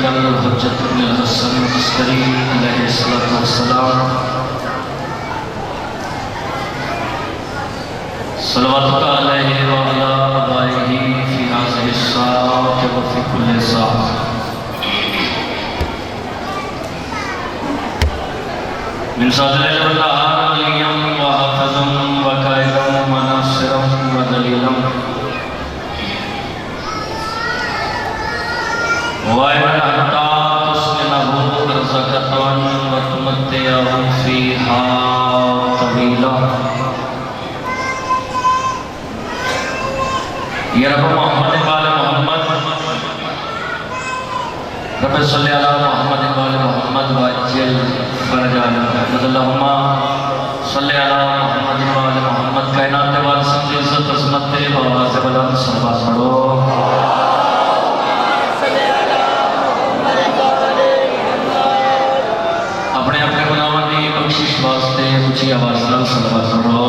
अल हुज्जतुल हसन अस्करी अलैहिस्सलातु वस्सलाम सल्लल्लाहु अलैहि व अला आलिहि फी हाज़िहि स्साअति व फी कुल्लि साअ। मिन सादिल वल नहार वलियम व हाफ़िज़म व काइदम व नासिरम व दलीलम व इबन हत्ता तुस्लिमहु रज़क़तन व तुमत्तिअहु फ़ीहा तवीला। या रब मोहम्मद वाले मोहम्मद रब सल्लि अला मोहम्मद वाले मोहम्मद वअज्जिल फरजाना अल्लाहुम्मा सल्लि अला मोहम्मद वाले मोहम्मद। कायनात वाले सब इज्जत अज़मत आवाज़ बुलंद सल्लल्लाहु पढ़ो। अपने अपने गुनाहों की बख्शिश वास्ते ऊंची आवाज़ नाल सल्लल्लाहु पढ़ो।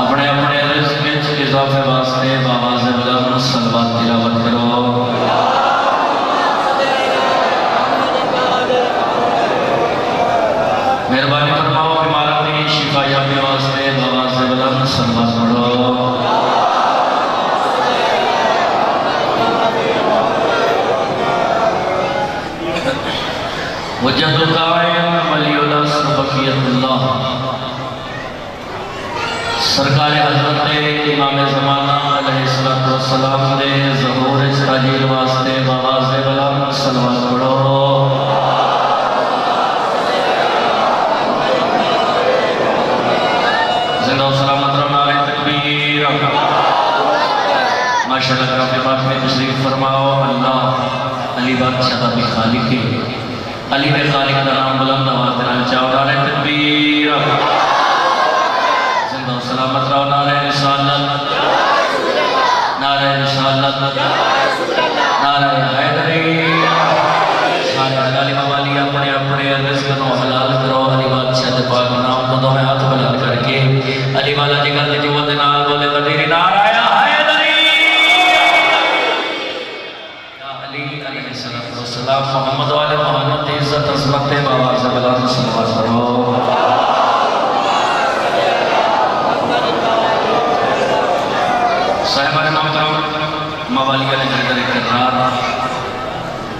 अपने अपने रिज़्क़ में इज़ाफ़े वास्ते आवाज़ बुलंद सल्लल्लाहु तिलावत करो। मेहरबानी फरमाओ बीमारों की शिफा याबी वास्ते आवाज़ बुलंद सल्लल्लाहु पढ़ो। वजदुल कायम वलियुल असर बक़ियतुल्लाह सरकार हज़रत इमाम ज़माना अलैहिस्सलातु वस्सलाम ने ज़हूर ताजील वास्ते आवाज़ बुलंद सल्लल्लाहु पढ़ो। जिंदा सलामत रहो, नारे तकबीर। माशाअल्लाह काफ़ी बात में तशरीफ फरमाओ। अल्लाह अली बादशाह का भी खालिक है, अली ने खालिक का नाम बुलंद आवाज़ देना चाहो। नारे तकबीर। जिंदा सलामत रहो, नारे रिसालत, नारे रिसालत, नारे हैदरी। सारे अली वाली अपने अपने रिज़्क़ को हलाल करो। अली बादशाह के पाक नाम को दो हाथ बुलंद करके अली वाला जिगर दी जुवत नाल बोले कदीरी नारा या हैदरी या अली अलैहिस्सलातु वस्सलाम। मोहम्मद वाले मोहम्मद की इज्जत अज़मत आवाज़ बुलंद सल्लल्लाहु पढ़ो। साहिबान मोहतरम मवालिया ने इकरार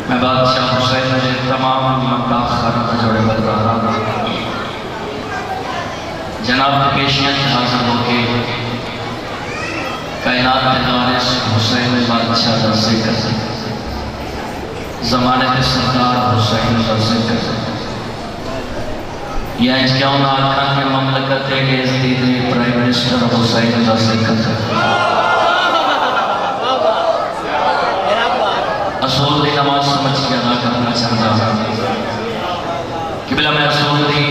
मैं बादशाह हुसैन ने तमाम मक्का खाना जोड़े बरकरार जनाब पेशियत हाजिर होके कायनात के वारिस हुसैन बादशाह का जिक्र ज़माने के सरदार हुसैन का जिक्र या क्यों ना आखा के ममलकत के इज़्ज़त प्राइम मिनिस्टर हुसैन का जिक्र असूल की नमाज समझ के अदा करना चाहता हूँ कि बिला मैं असूल की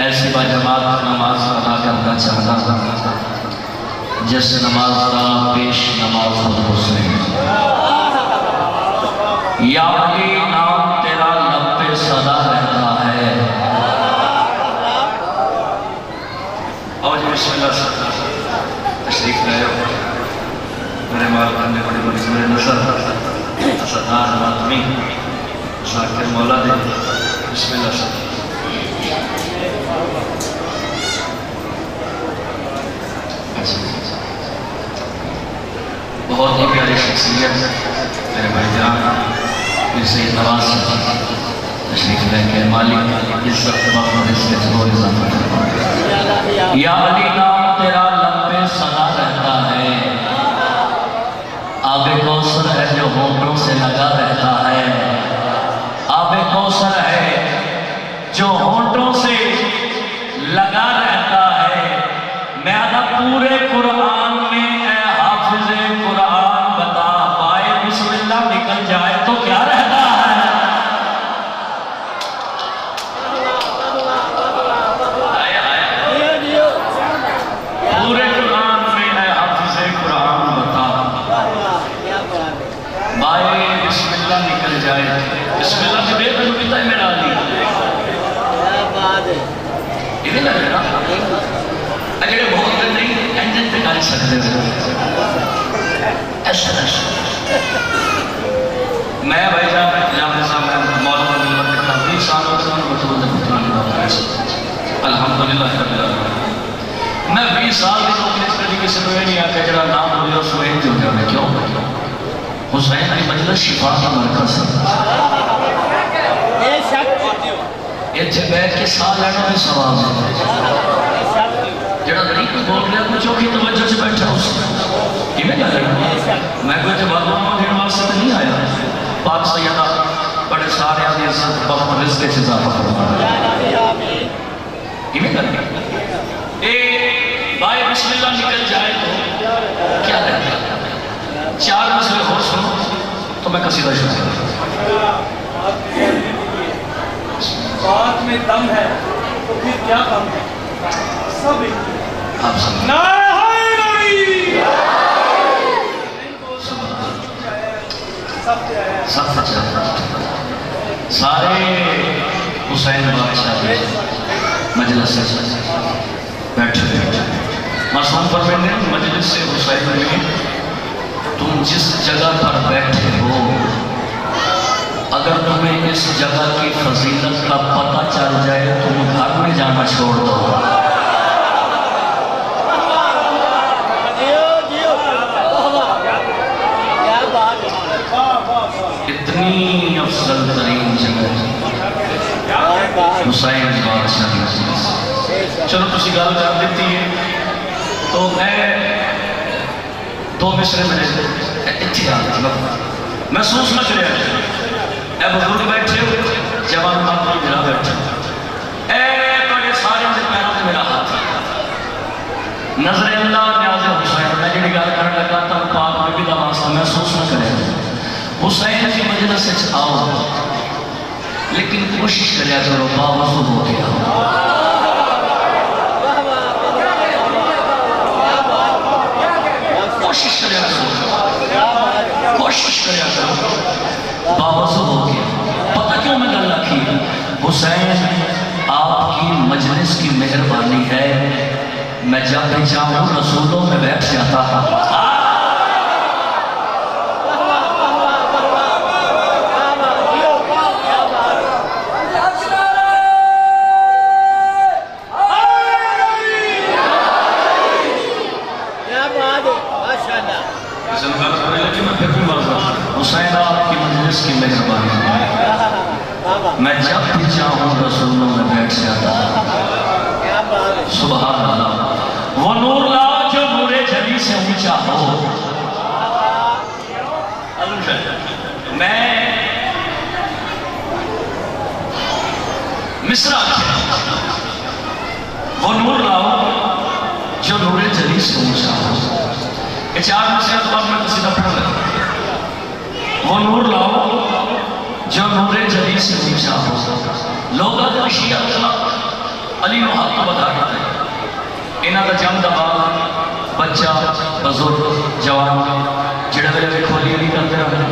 ऐसी बाजमात नमाज अदा करना चाहता हूँ जिस नमाज का पेश नमाज हुसैन। या अली नाम तेरा लब पे सदा रहता है। और बिस्मिल्लाह तशरीफ लाए मेरे माल करने बड़ी मंजूर नसर सरदार आदमी शाकिर मौला दे। बिस्मिल्लाह सर। बहुत ही प्यारी शख्सियत मेरे भाईजान फिर से नवाज तशरीफ लेके मालिक इज्जत और इसके जोर इजाफा। या अली नाम तेरा लब पे सदा रहता है। आबे कौसर है जो होठों से लगा रहता है। आबे कौसर है जो होठों से लगा रहता है। मैं आधा पूरे कुरान में ए हाफिज़े कुरान बता पाए बिस्मिल्लाह निकल जाए तो क्या रहता है। पूरे कुरान में ए हाफिज़े कुरान बता बाए बिस्मिल्लाह निकल जाए। बिस्मिल्लाह से बेहतर पिता है मेरा अली। इधर लग रहा अगर बहुत नहीं इंजन पे गाड़ी सकते हो मैं भाई साहब मैं मौलवी मिलत लिखता 20 साल हो गए अल्हम्दुलिल्लाह मैं 20 साल की नौकरी कभी किसी को नहीं आया जरा नाम बोले और सुहेल जो गया क्यों हुसैन की मजलिस शिफा का मरकज इतने बैठ के साह लेना भी सवाल है जरा गरीब बोल रहा कुछ औखी तवज्जो से बैठा उसमें मैं कोई जवाब देने वास्ते तो नहीं आया पाक सैयदा बड़े सारे आदि वक्त रिज़्क़ से इजाफा फरमाया भाई बिस्मिल्लाह निकल जाए तो क्या रहता है 4 मसले हो सुनो तो मैं कसीदा शुरू करूँ बात में दम है तो फिर क्या कम है सब आप सब सारे हुसैन बादशाह मजलिस से बैठे मासूम पर मैंने मजलिस से हुसैन में तुम जिस जगह पर बैठे हो अगर तुम्हें इस जगह की फजीलत का पता चल जाए तुम घर में जाना छोड़ दो इतनी अफजल तरीन जगह हुसैन बादशाह चलो तुम गल कर दी है तो मैं 2 मिसरे मेरे इतने आ महसूस न कर बुजुर्ग बैठे हो जवान मेरा बैठे बड़े सारे पैरों से मेरा हाथ नजर अल्लाह न्याज़ हुसैन मैं जी गल कर लगा तब पाक नबी का वास्ता महसूस न करे हुसैन की मजलिस से आओ लेकिन कोशिश करिया करो बावजू हो गया कोशिश करिया करो बावजू हो गया पता क्यों मैं गल रखी हुसैन आपकी मजलिस की मेहरबानी है मैं जब भी चाहूँ रसूलों में बैठ जाता हूँ हुसैन आपकी मजलिस की मेहरबानी मैं जब भी चाहूँ रसूलों में बैठ जाता सुभान अल्लाह वो नूर ला जो नूरे जली से ऊंचा हो मैं मिसरा वो नूर लाओ जो नूरे जली से ऊंचा हो ये 4 मिसरे तो बाद में सीधा पढ़ लगा वो नूर लाओ जो नूरे जली से ऊंचा हो लोग शिया अली हक को बता देते हैं इन्हों का जम दबा बच्चा बुजुर्ग जवान जिहड़े वेले देखो अली अली करते रहे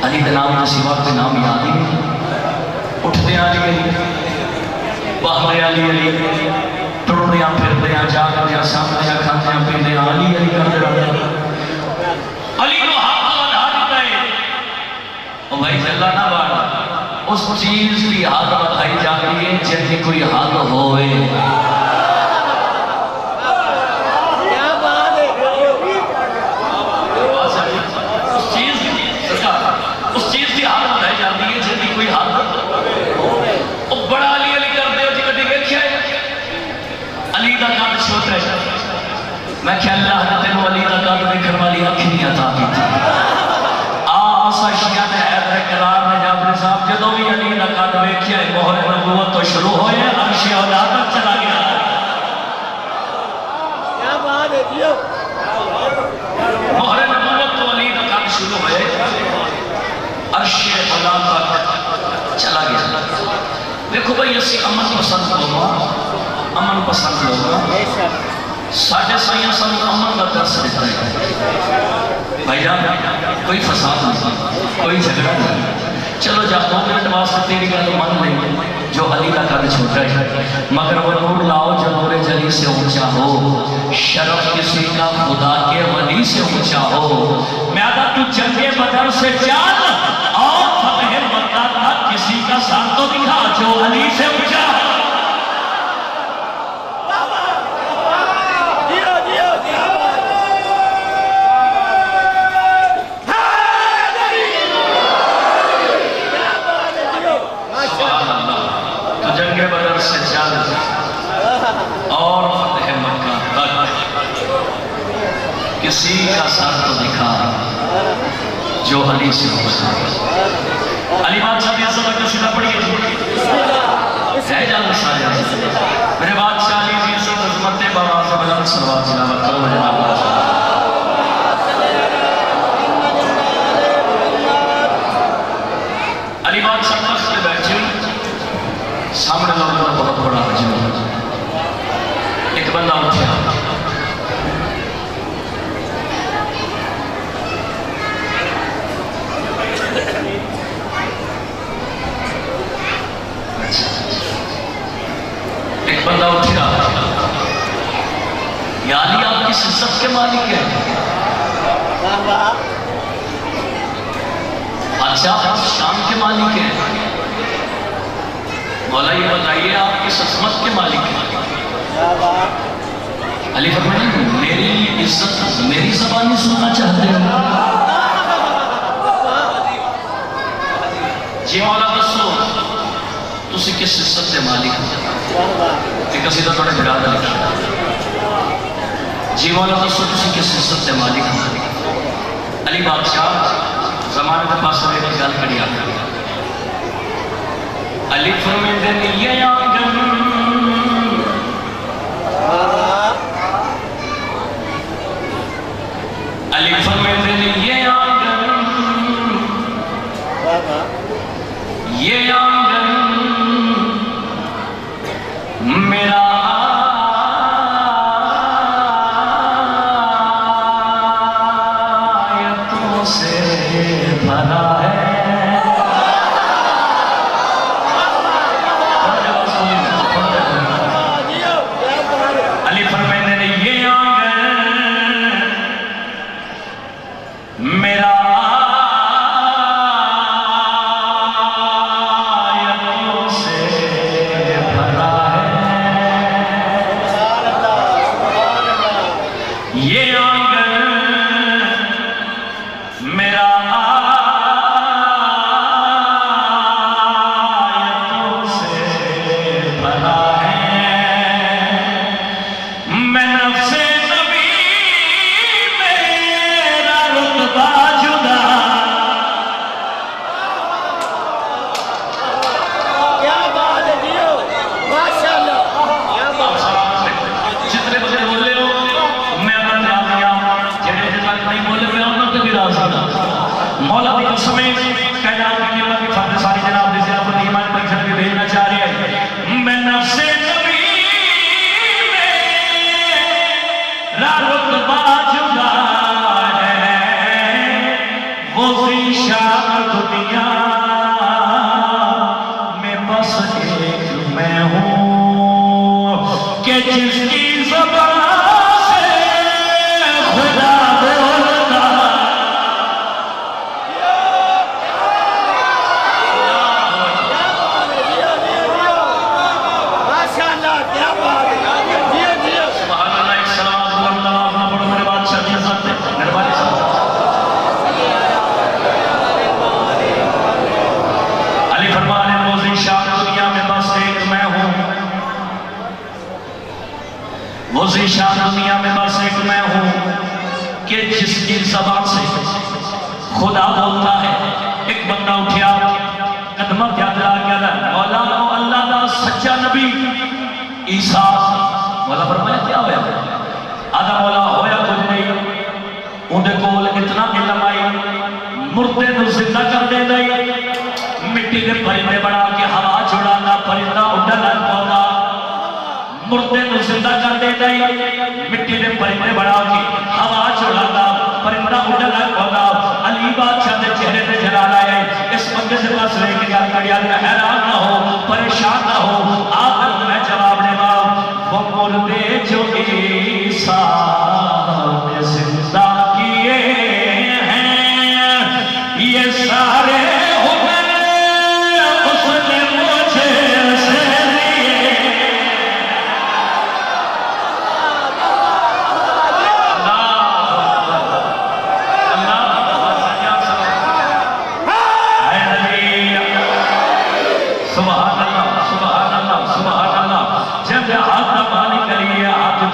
अली के नाम के सिवा कोई नाम याद ही नहीं उठते अली अली बहते अली अली टुरदे फिरदे जागदे सामने खाते पीते अली अली करते रहते अली को हक बता देता है भाई जल्ला ना बाढ़ उस चीज की हद बताई जाती है जिसकी कोई हद होवे उस चीज की हद बताई जाती है जिसकी कोई हद बड़ा अली अली करते हो जी कभी देखिए अली का कद छोटा है मैं क्या अल्लाह ने तेन अली का कद देखने वाली अख नहीं अता की शिया ने हैदर करार ने जाफरी साहब जो भी अली का कद वेख्या मोहर नबूवत तो शुरू होए अर्श औलाद तक चला गया क्या बात है जी मोहर नबूवत तो अली का कद शुरू होए अर्श औलाद तक चला गया देखो भाई असि अमन पसंद लोग साढ़े साइया सानू अमन का दस देता है भैया कोई फसाद नहीं कोई झगड़ा नहीं चलो जा 2 मिनट वास्ते तेरी गल मान लेंगे जो अली का कद छोटा है मगर वो नूर लाओ जो नूरे जली से ऊंचा हो शरफ किसी का खुदा से चल और फतेह मक्का का किसी का सर तो दिखा जो अली से ऊंचा है। तो जंगे बदर से चल और फतेह मक्का तक किसी का सर तो दिखा जो अली से ऊंचा है। अली बादशाह की अजमत का सीधा पढ़िए है जान सारे मेरे बादशाह अली जी से अजमत बाबा से बजान सलवात तिलावत करो मेरे बादशाह। अली बादशाह तख्त पे बैठे सामने लोगों का बहुत बड़ा हजम। एक बंदा उठा यानी आप किस इज्जत के मालिक हैं? अच्छा आप शाम के मालिक हैं। मौला ये बताइए आप किस अजमत के मालिक हैं? अली फरमाया मेरी इज्जत मेरी ज़बानी सुनना चाहते हो? जी मौला दसो तुसी किस इज्जत के मालिक हो? एक सीधा थोड़े बिराद लिखा जी मौला दसो तुसी किस इज्जत के मालिक हो? अली बादशाह जमाने के पास एक गल करी आ अली फरमाते ने ये आंगन अली फरमाते ने ये आंगन मेरा आयतों से भरा है। अली फरमाते ने ये आंगन मेरा मौला की कसम कैलाश की अल्लाह की फर्द सारी जनाब दे ज़ियाफत ईमान परिषद में भेजना चाह रही है। मैं नफ्से नबी मेरा रुतबा जुदा है वो ज़ीशान दुनिया में बस एक मैं हूँ कि जिसकी ज़बान से खुदा वो ज़ीशान दुनिया में बस एक मैं हूँ कि जिसकी ज़बान से खुदा बोलता है। एक बंदा उठा कदमा क्या दिला गया मौला को अल्लाह का सच्चा नबी ईसा। मौला फरमाया क्या होया? आधा मौला होया कुछ नहीं उन्हें कोल इतना इल्म आई मुर्दे को जिंदा कर देना मिट्टी के परिंदे बना के हवा छुड़ाना परिंदा उड़न लग पौधा मुर्दे को जिंदा कर देता मिट्टी के परिंदे बना के हवा छुड़ाना परिंदा उड़न लग पौधा। अली बादशाह के चेहरे पे जलाल आया। इस बंदे से बस लेके गल करिया हैरान ना हो परेशान ना हो आखिर मैं जवाब देगा वो मुर्दे जो ईसा ने जिंदा किए हैं ये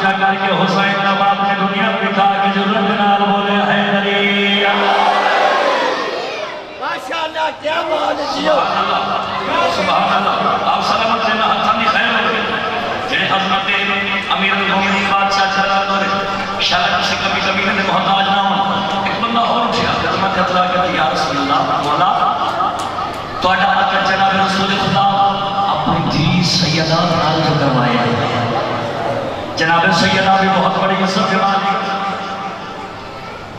पूरा करके हुसैन का बाप ने दुनिया में दिखा के जो रब नाल बोले हैदरी माशाअल्लाह क्या बात है जियो सुभान अल्लाह। आप सलामत से हथानी खैर हो जे हजरत अमीरुल मोमिनीन बादशाह चला और शायद से कभी कभी ने मोहताज ना हो एक बंदा और उठा खिदमत खतरा कर या रसूल अल्लाह मौला तोड़ा आका जनाब रसूल खुदा अपनी धी सैयदा नाल जो करवाया जनाब सैयदा भी बहुत बड़ी इज्जत के मालिक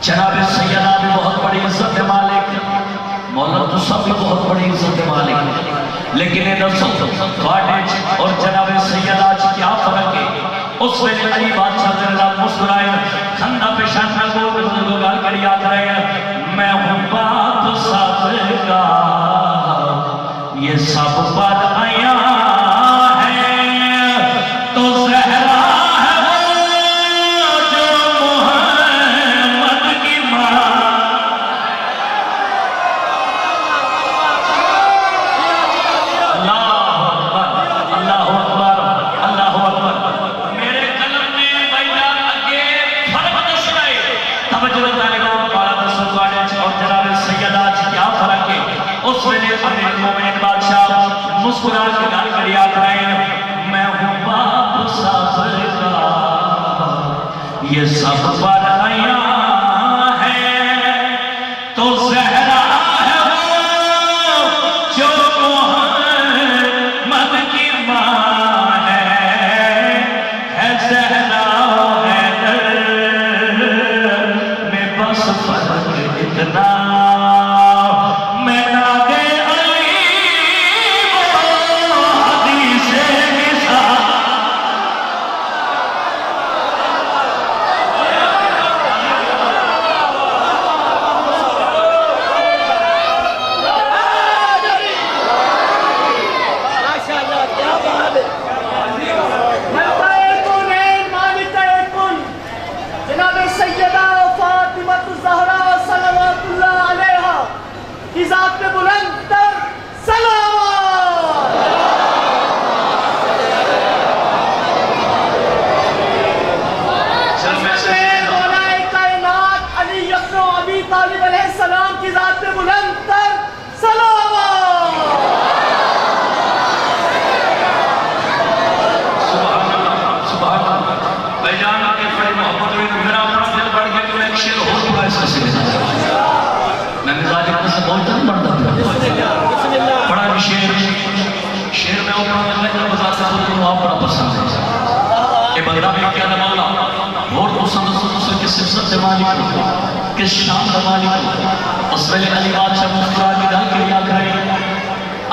जनाब सैयदा भी बहुत बड़ी इज्जत के मालिक मौला तो सब भी बहुत बड़ी इज्जत के मालिक लेकिन ये दसो थोड़े और जनाब सैयदा क्या फर्क है। उस वेले अली बादशाह जरा मुस्कुराए खंदा पेशान में वो गाल कर याद रहे मैं हूं बाप सबका ये सब पर आया है तो ज़हरा है वो जो मोहम्मद की मां अल्लाहु अकबर अल्लाहु अकबर मेरे कलम में बैठा आगे फर्क दस रहे तवज्जो तालिबों वाला दसो वाले और जनाब सैयदा क्या फर्क है। उस वेले अमीरुल मोमिनीन बादशाह मुस्कुरा के गाल कर याद रहे मैं हूं बाप सबका ये सब पर आया है तो ज़हरा है वो जो मोहम्मद की मां है ज़हरा हैदर में बस फर्क इतना मैं नागे अली वो हदीसे निसार माशाअल्लाह क्या बात है जनाब सैयदा फातिमा ज़हरा सल्लल्लाहु अलैहा की ज़ात पे बुलंद तर मौलाए कायनात अली इब्न अबी तालिब अलैहिस्सलाम की ज़ात पे बुलंद तर भाईजान के बड़ी मोहब्बत में मेरा अपना दिल बढ़ गया तो एक शेर और पूरा इसका से मैं मिजाज से बहुत तंग बढ़ता था बड़ा शेर शेर में ऊपर मैं बताता हूं तो आप बड़ा पसंद है ये बंदा भी क्या मौला और तो संदस के सिफत से मालिक के शान का मालिक उस वेले अली बादशाह मुस्कुरा के गाल के याद रहे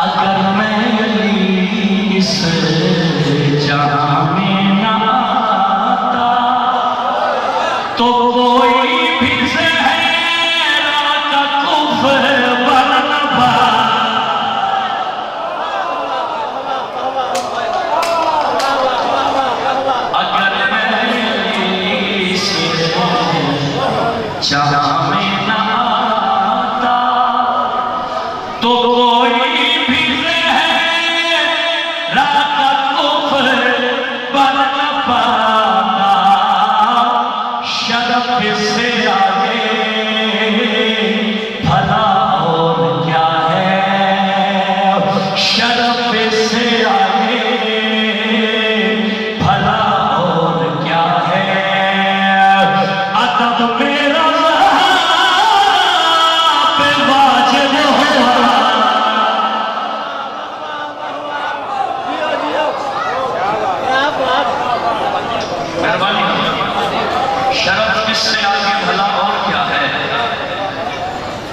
अगर मैं अली इस जहां में ना तो कोई भी ज़हरा का कुफ्र बन न पाए अगर मैं इस जहां में ना आता तो कोई भी ज़हरा का कुफ्र बन न पाता शरफ से आगे भला और क्या है शरफ से आगे भला और क्या है अदब मेरा पे वाजिब हुआ मेहरबानी शरफ किससे आगे भला और क्या है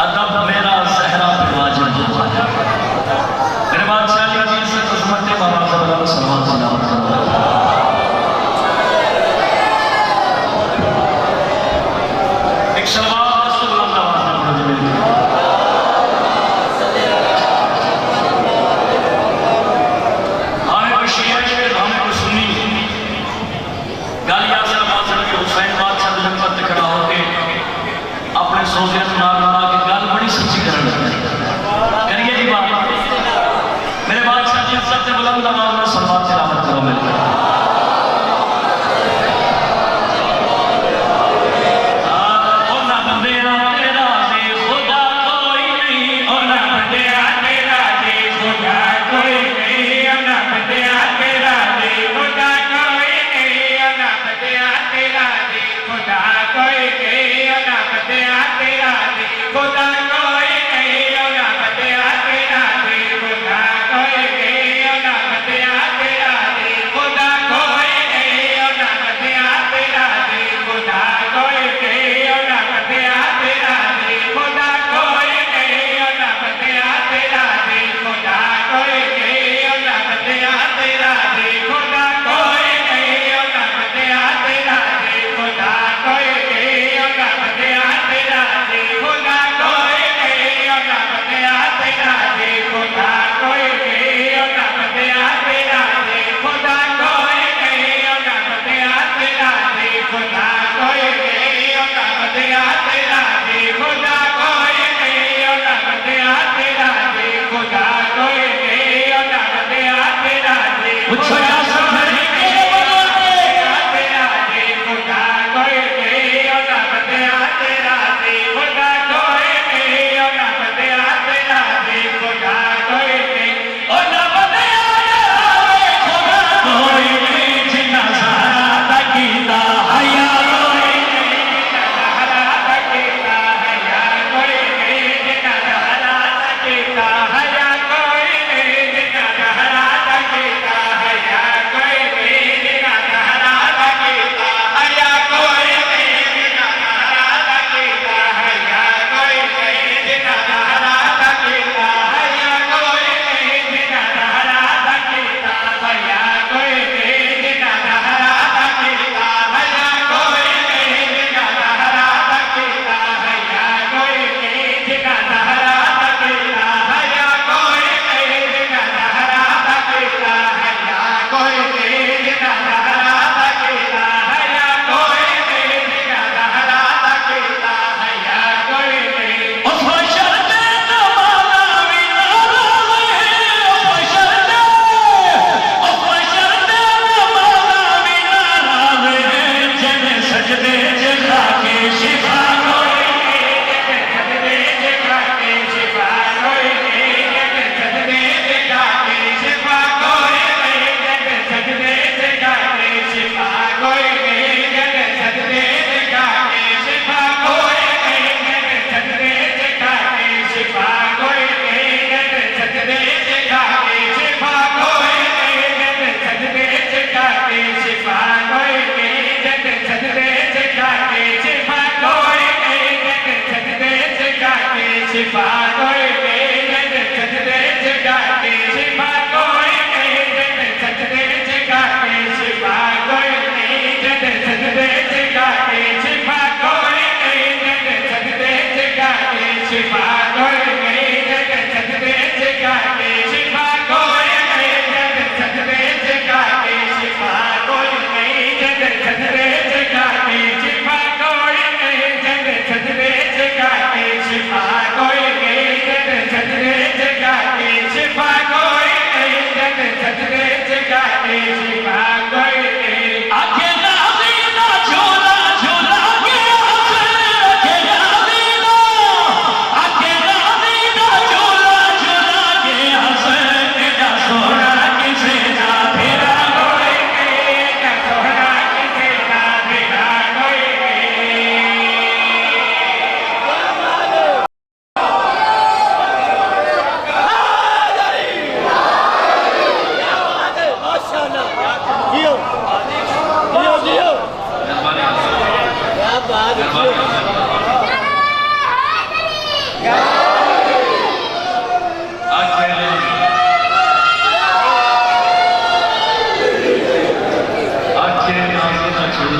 अदब मेरा ज़हरा पे वाजिब हुआ है मेरे बादशाह जी की इज्जत अज़मत के बाबा ज़बरा सलमान सलावत करो एक सलवात रसूल अल्लाह हमें को शिया हमें को सुन्नी गालियां से बादशाह के हुसैन बादशाह जन्नत खड़ा होके अपने सोचे सुना के गल बड़ी सच्ची करिए जी बात मेरे बादशाह की इज्जत बुलंद आवाज में सलवात तिलावत करो मेरे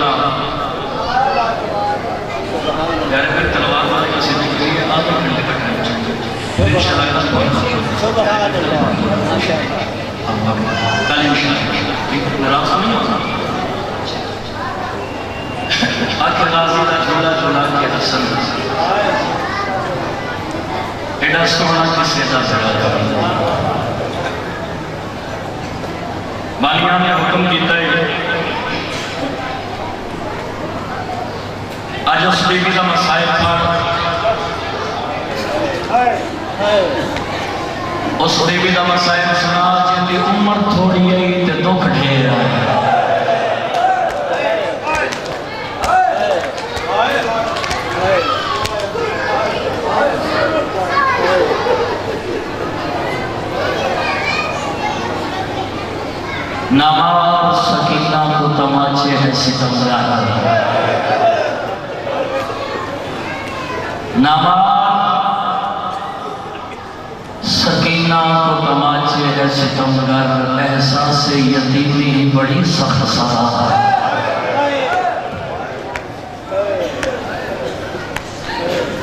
खुदा यार फिर तलवार वाले किसी ने कही है आधे घंटे का टाइम चाहिए इंशाल्लाह कल सुभान अल्लाह माशाअल्लाह कल इंशाल्लाह नाराज नहीं होगा आखिर गाजी का झूला झूला के हसन एडा सोना किसे का जगह बालियां ने हुक्म किया है आज उस बीबी का मसाइब था उस बीबी का मसाइब सुना जिंदी उम्र थोड़ी है ते दुख ढेर है नवाब सकीना को तमाचे है सितमगार नवाब सकीना को तमाचे है सितमगार एहसास यतीमी बड़ी सख्त सजा है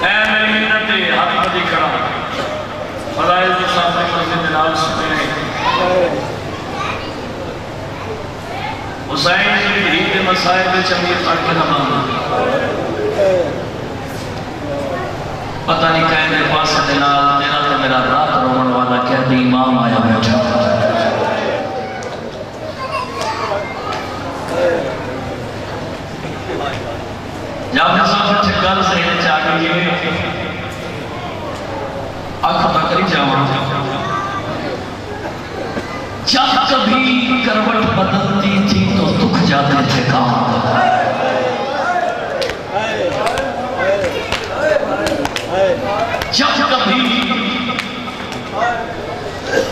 ऐ मेरी मिन्नत हाथ में दिखा फलाइल के सामने मस्जिद नाल सुने हुसैन जी हीर के मसाइब में चमीर पढ़ के नमाज पता नहीं कह मेरे पास तेरा तो मेरा रात रोवन वाला कहती इमाम आया बैठा जाफर साहब अच्छे गल सही चाह गई अख तक नहीं जावा जब कभी करवट बदलती थी तो दुख जाते थे काम जब कभी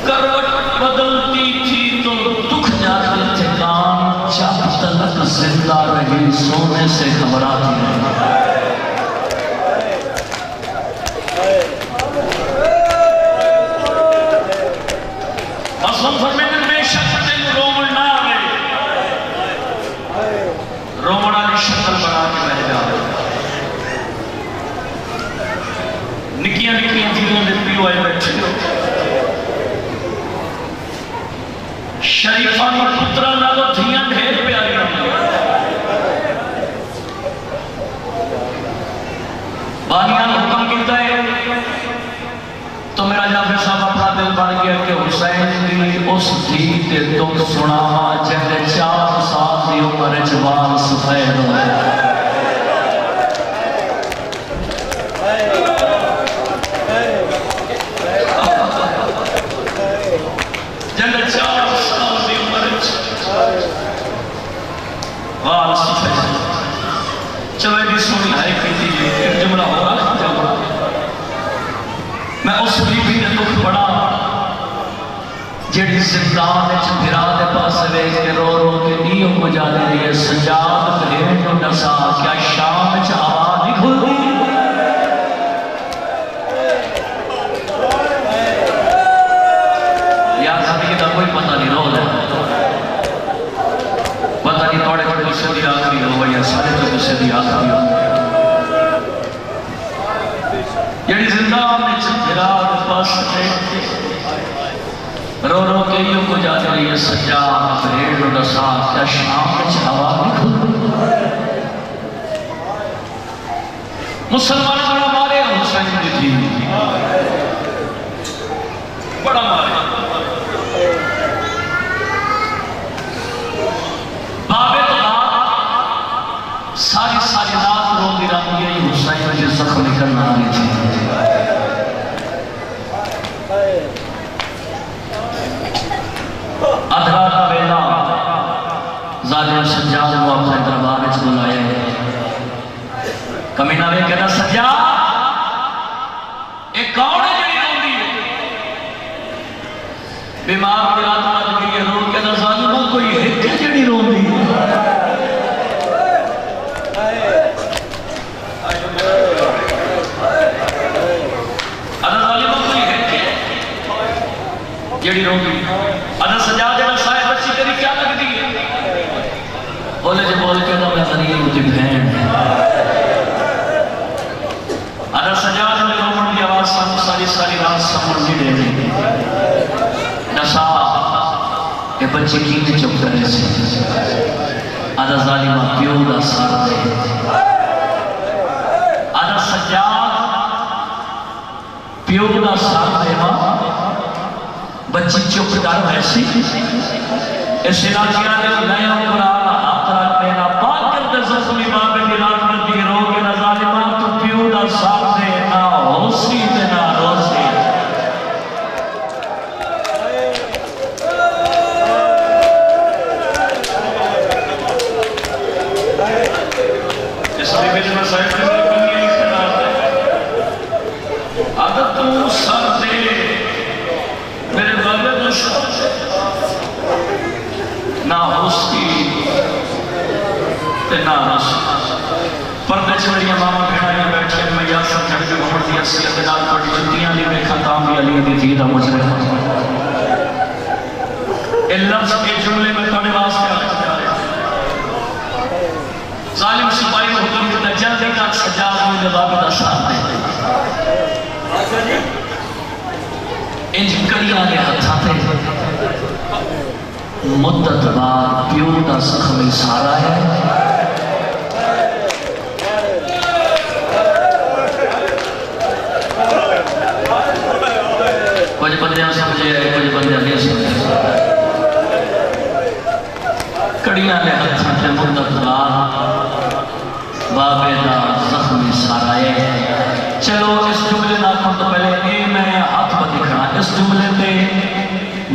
करवट बदलती थी तो दुख जाते थे काम जब तक जिंदा रही सोने से घबराती रही निक्कियां निक्कियां चीज़ों के पिओ आए बैठे हो शरीफा पुत्रा नालों धियां ढेर प्यारियां बानियां हुक्म किया है तो मेरा जाफर साहब अपना दिल बन गया कि हुसैन की उस धी के दुख सुनावा जिन्हें 4 साल की उम्र जवान सफेद होए चलो ये सोनी है कि जुमला हो रहा मैं उस बीबी ने दुख पड़ा जेड़ी जिंदान फिरा के पास वेख के रो रो के नींव को जाने रही है सजाद भेड़ को नसा क्या शाम च आवाज नहीं खुलती यार जिंदगी का कोई पता नहीं रो है पता नहीं थोड़े थोड़े गुस्से की आखिरी हो या सारे तो गुस्से की आखिरी हो जेड़ी जिंदान फिरा के पास रो रो के यूं को जाने रही है सजाद भेड़ को नसा क्या शाम च आवाज नहीं खुलती मुसलमान बड़ा मारे हुसैन की थी बड़ा मारे बाबे तो सारी सारी रात रोती रहती है हुसैन के जख्म निकलना नहीं थी अधरा का वेला जालिम सज्जाद को अपने दरबार में बुलाया कमीना वे कहना सज्जाद एक कौन है जी रोंदी है बीमार की रात मच गई है रो के ना जालिमा कोई है कि जी रोंदी है अदा जालिमा कोई है कि जी रोंदी अदा सज्जाद जरा साहिब बच्ची तेरी क्या लगती है बोले जो बोल के ना मैं बच्चे की चुप करे से आधा जालिमा प्यो का साथ दे आधा सज्जाद प्यो का साथ देवा बच्ची चुप कर वैसी इस इलाके ने नया कुरान हाथ रख देना बात करते जख्मी बाप दिलान में दी रोगे ना जालिमा तू प्यो का साथ दे ना होसी ते ना रोसी इस में साइड में कमियां इख्तिलाफ है आदत तू सर दे मेरे बाबे को ना होसी ते ना रोसी पर्दे चढ़िया मामा भेड़ा बैठे मैं याद समझ के मोहम्मद दी असलियत के नाल पड़ी जुतियां ली देखा ताम भी अली दी थी दा मुजरे ए लफ्ज के जुमले में तोड़े वास्ते जालिम सिपाही को हुक्म दिता जल्दी का सजाद मुझे बाबे दा साथ दे इंज कड़ियां के हत्थां ते मुद्दत बाद प्यो का जख्म इशारा है कुछ बंदे समझे कुछ बंदे नहीं समझे कड़ियां के हत्थां ते मुद्दत बाद बाबे का जख्म इशारा है चलो इस जुमले ना तो पहले ये मैं हाथ पर दिखना इस जुमले पे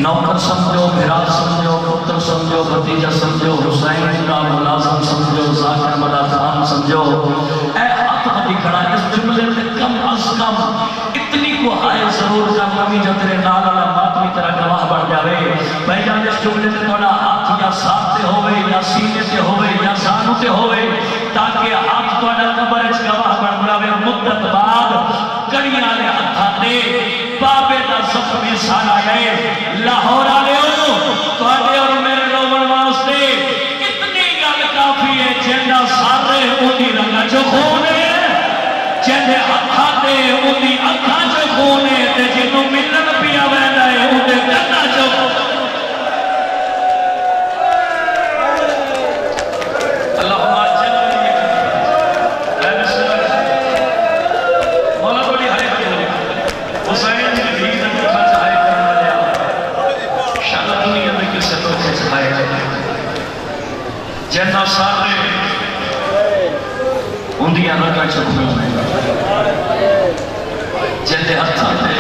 नौकर समझो फिराज समझो पुत्र समझो भतीजा समझो हुसैन का मुलाजिम समझो जाकिर मदा खान समझो ए हाथ पर दिखना इस जुमले में कम अज कम इतनी को हाय जरूर का कमी जो तेरे नाल वाला मातमी तेरा गवाह बन जावे भाई जान इस जुमले में थोड़ा हाथ या साथ से होवे या सीने से होवे या जानू से होवे ताकि हाथ थोड़ा कब्र च गवाह बन जावे मुद्दत बाद कड़ियां ने हत्था दे बाबे दा जख्म इशारा है लाहौर वालेओ तुहाडे और मेरे रोवन वास्ते कितनी गल काफी है जिंदा सारे ओदी रंगा चो खून है जिंदे हत्था ते ओदी अखां चो खून है ते जिन्नू मिलन पिया वैंदा है ओदे कन्ना चो जिन्ना सारे उंदियां रंगां च खून जिंदे हत्थां ते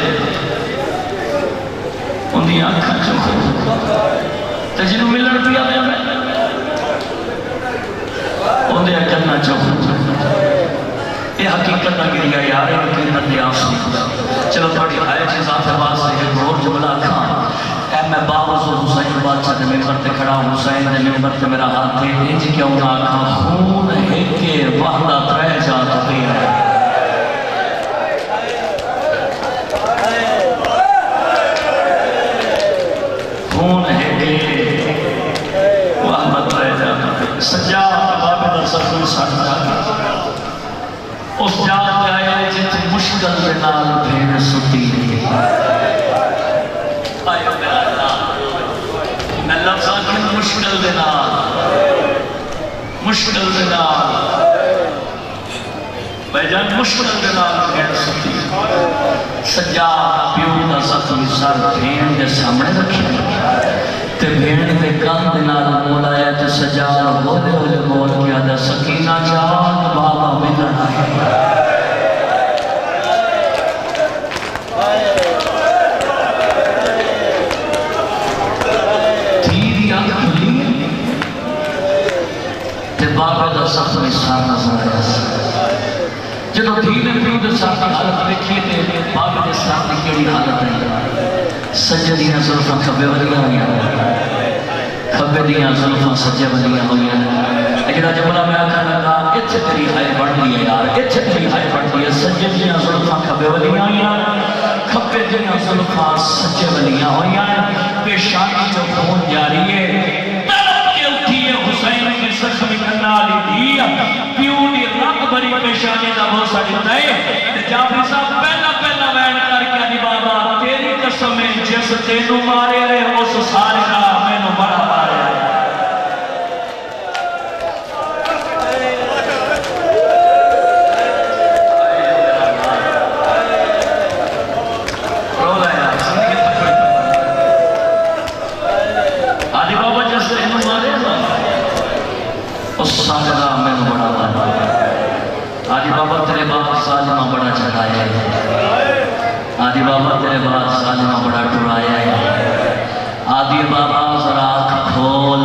उंदियां अखां च खून ते जिन्नू मिलन पिया उंदे कन्नां च खून ये हकीकत ना गिरी यार ये हकीकत दे आस चलो थोड़ी हाय चीज़ां से बात से एक और जुमला खां मैं बाबूज़ हुसैन बादशाह के मिंबर पे खड़ा हूँ हुसैन के मिंबर पे मेरा हाथ थे इंज क्यों ना आखा खून है के वाहदा त्रै जात पे है खून है के वाहदा त्रै जात पे सज्जाद बाबे दा जख्म सट जाता उस जात पे आया जिथे मुश्किल के नाल भेड़ सुती मुश्किल भाईजान मुश्किल सज्जाद प्यो का जख्म सर भेड़ के सामने रखे ते भेड़ के कंध नाल मोलाया ते सज्जाद बोले बोले बोल के आदा सकीना जान बाबा मिलन आए बाबे का जख्म इशारा नजर आया जो धी ने प्यो के साथ की हालत देखी तो बाबे के साथ की केड़ी हालत है सज्जे दियां जुल्फां खब्बे वालियां हुई खब्बे दियां जुल्फां सज्जे वालियां हुई जो जुमला मैं आखन लगा इत्थे तेरी हाय बढ़ती है यार इत्थे तेरी हाय बढ़ती है सज्जे दियां जुल्फां खब्बे वालियां हुई खब्बे दियां जुल्फां सज्जे वालियां हुई पेशानी जो खून जारी है हुसैन की जख्मी करना ली दी प्यो दी रंग बड़ी पेशानी दा भरोसा दिता है जाफरी साहब पहला पहला वैन करके दी बाबा तेरी कसम है जिस तेनू मारे रे उस सारे दा मैनू बड़ा उस साजरा मैंने बड़ा माना। आदि बाबा तेरे बाद साजमा बड़ा चढ़ाया है, आदि बाबा तेरे बाद साजमा बड़ा टुराया है। आदि बाबा जरा आँख खोल,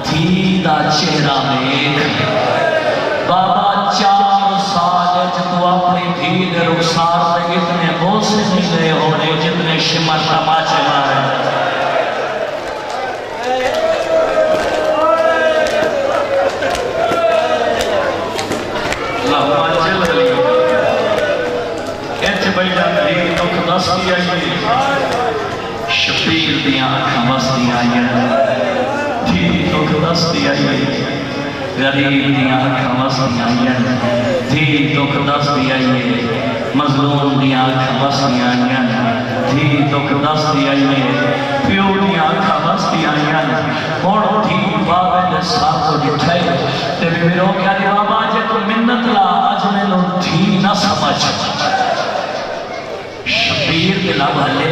धी दा चेहरा देख। बाबा 4 साल तू अपनी धी दे रुखसार से इतने बोसे नहीं गए होने जितने शिमर तमाचे मारे। शबीर दियां अखां वसदियां आईयां, धी दुख दसदी आई। गरीब दियां अखां वसदियां आईयां, धी दुख दसदी आई। मजलूम दियां अखां वसदियां आईयां, धी दुख दसदी आई। प्यो दियां अखां वसदियां आईयां, हुण धी बाबे दे साथ डिठे ते मेरे क्या बाबा जे तू मिन्नत ला अज मैनू धी ना समझ। शबीर के लब हले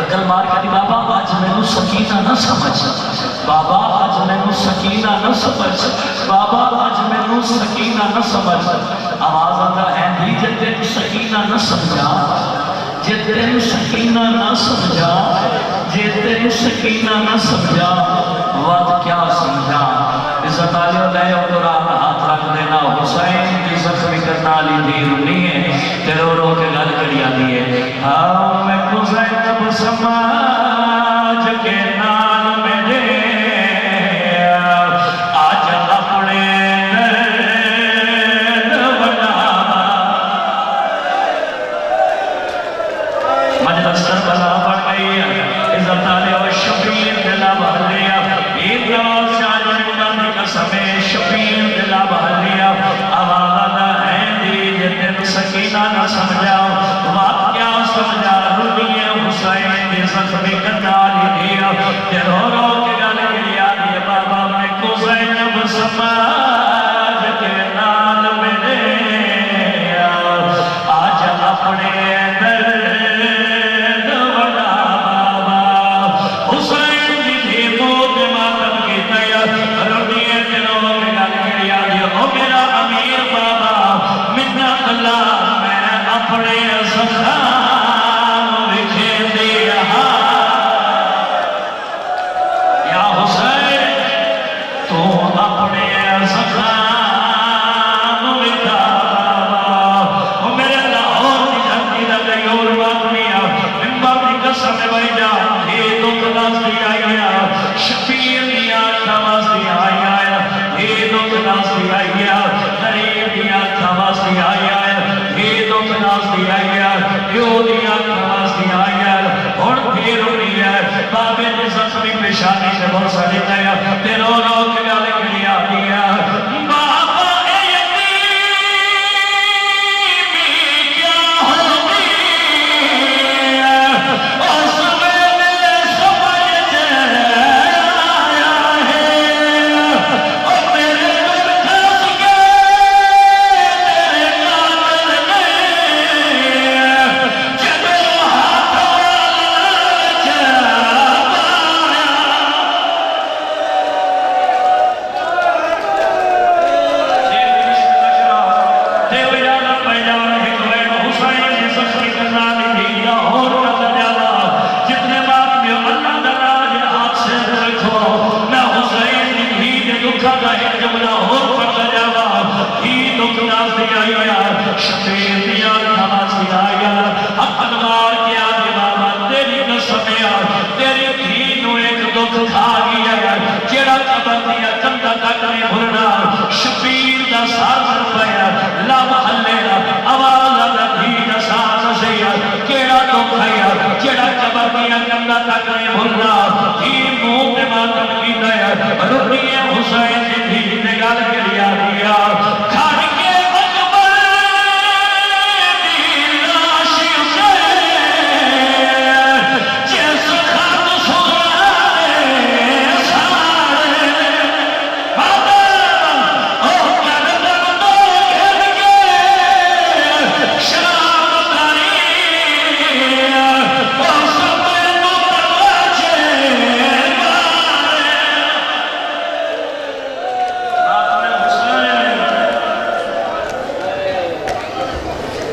अकल मार के बाबा आज मैनू सकीना न समझ, बाबा आज मैनू सकीना न समझ, बाबा आज मैनू सकीना न समझ। आवाज आता है दी जे तेन सकीना न समझा, जे तेन सकीना न समझा, जे तेन सकीना न समझा वत क्या समझा। इज्जत आलियो ले उतरा हाथ रख देना। हुसैन की जख्मी करना ली दी नहीं है ते रो रो के गल करी आती है। हाँ मैं हुसैन समाज के नाल मेरे आज अपने मजदस्तर बना पड़ गई है। इज्जत आलियो शबीर दिला भर लिया समय शबीर दिला बहल लिया। आवाज़ है दी जे तेन सकीना न समझा बात क्या समझा। रुदिए हुसैन के जख्मी करना ली दिया ते रो रो के गल करिया दी बाबा मैं हुसैन समाज के नाल मेरे आज अपने पेशानी से बहुत सारी नया तेरो रोक गल करिया दिया बाबा ए यतीम क्या होगी उस वेले समझ आया है ओ मेरे दुख खस गए तेरे कातिल ने जब हाथों शबीर का साथ पाया लब हले आवाज धी साथ से केड़ा दुख आया जेड़ा कबर दिया कंधा तक नहीं भुलना धी मुंह पे मातम की दया रुपये